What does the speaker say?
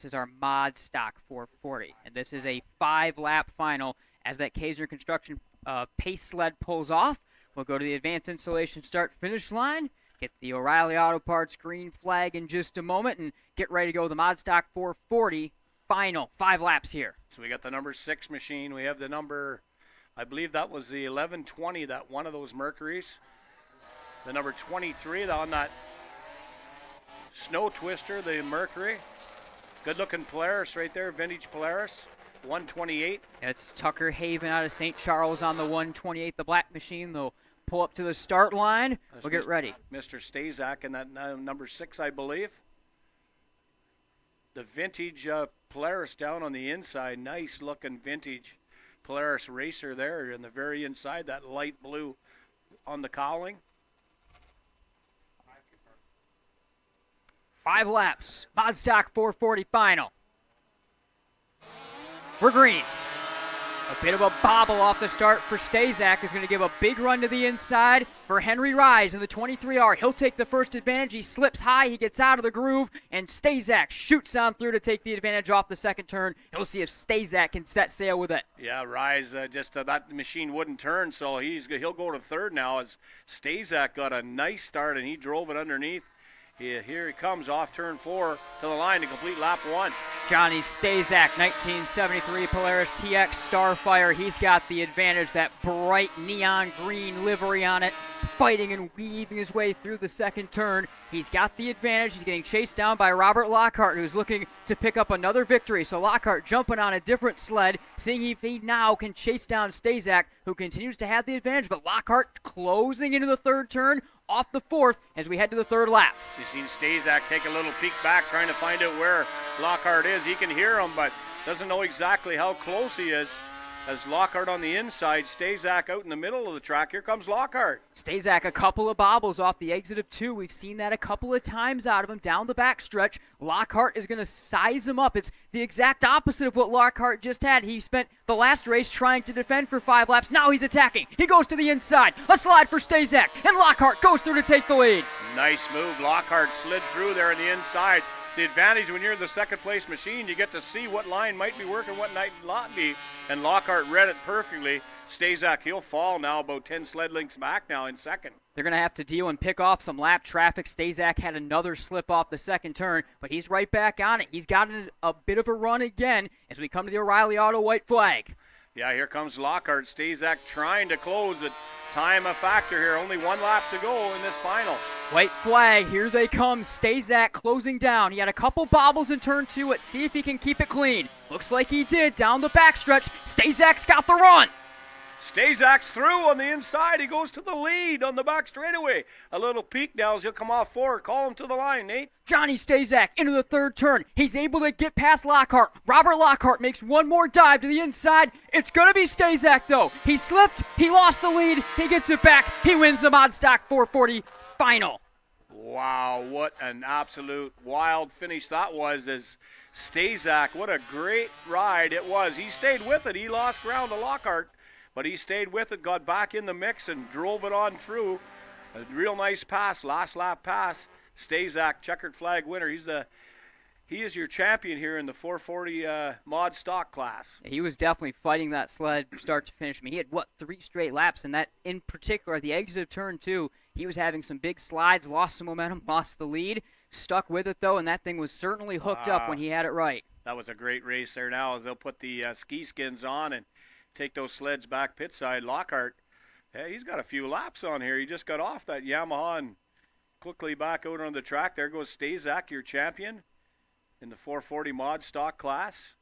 This is our mod stock 440, and this is a 5-lap final. As that Kaiser Construction pace sled pulls off, we'll go to the advanced installation start-finish line, get the O'Reilly Auto Parts green flag in just a moment, and get ready to go to the mod stock 440 final. 5 laps here. So we got the number 6 machine. We have the number, I believe that was the 1120, that one of those Mercuries. The number 23 on that Snow Twister, the Mercury. Good-looking Polaris right there, vintage Polaris, 128. It's Tucker Haven out of St. Charles on the 128, the black machine. They'll pull up to the start line. We'll get ready. Mr. Stazak in that number 6, I believe. The vintage Polaris down on the inside, nice-looking vintage Polaris racer there in the very inside, that light blue on the cowling. 5 laps, mod stock 440 final. We're green. A bit of a bobble off the start for Stazak is going to give a big run to the inside for Henry Rise in the 23R. He'll take the first advantage. He slips high. He gets out of the groove, and Stazak shoots on through to take the advantage off the second turn. And we'll see if Stazak can set sail with it. Yeah, Rise, that machine wouldn't turn, so he'll go to third now as Stazak got a nice start, and he drove it underneath. Here he comes off turn 4 to the line to complete lap 1. Johnny Stazak, 1973 Polaris TX Starfire. He's got the advantage, that bright neon green livery on it, fighting and weaving his way through the second turn. He's got the advantage. He's getting chased down by Robert Lockhart, who's looking to pick up another victory. So Lockhart jumping on a different sled, seeing if he now can chase down Stazak, who continues to have the advantage. But Lockhart closing into the third turn, off the fourth as we head to the third lap. You've seen Stazak take a little peek back trying to find out where Lockhart is. He can hear him, but doesn't know exactly how close he is. As Lockhart on the inside, Stazak out in the middle of the track. Here comes Lockhart. Stazak, a couple of bobbles off the exit of 2. We've seen that a couple of times out of him down the backstretch. Lockhart is going to size him up. It's the exact opposite of what Lockhart just had. He spent the last race trying to defend for 5 laps. Now he's attacking. He goes to the inside. A slide for Stazak, and Lockhart goes through to take the lead. Nice move. Lockhart slid through there on the inside. The advantage when you're the second place machine, you get to see what line might be working, what might not be, and Lockhart read it perfectly. Stazak, he'll fall now about 10 sled lengths back now in second. They're going to have to deal and pick off some lap traffic. Stazak had another slip off the second turn, but he's right back on it. He's got a bit of a run again as we come to the O'Reilly Auto white flag. Yeah, here comes Lockhart. Stazak trying to close it. Time a factor here. Only 1 lap to go in this final. White flag, here they come. Stazak closing down. He had a couple bobbles in turn 2. Let's see if he can keep it clean. Looks like he did down the backstretch. Stazak's got the run. Stazak's through on the inside. He goes to the lead on the back straightaway. A little peek now as he'll come off forward. Call him to the line, Nate. Johnny Stazak into the third turn. He's able to get past Lockhart. Robert Lockhart makes one more dive to the inside. It's going to be Stazak, though. He slipped. He lost the lead. He gets it back. He wins the mod stock 440 final. Wow, what an absolute wild finish that was as Stazak, what a great ride it was. He stayed with it. He lost ground to Lockhart, but he stayed with it, got back in the mix, and drove it on through. A real nice pass, last lap pass. Stazak, checkered flag winner. He is your champion here in the 440 mod stock class. He was definitely fighting that sled start to finish. I mean, he had, 3 straight laps, and that in particular, at the exit of turn 2, he was having some big slides, lost some momentum, lost the lead, stuck with it, though, and that thing was certainly hooked up when he had it right. That was a great race there now as they'll put the ski skins on and take those sleds back pit side. Lockhart, hey, he's got a few laps on here. He just got off that Yamaha and quickly back out on the track. There goes Stazak, your champion in the 440 mod stock class.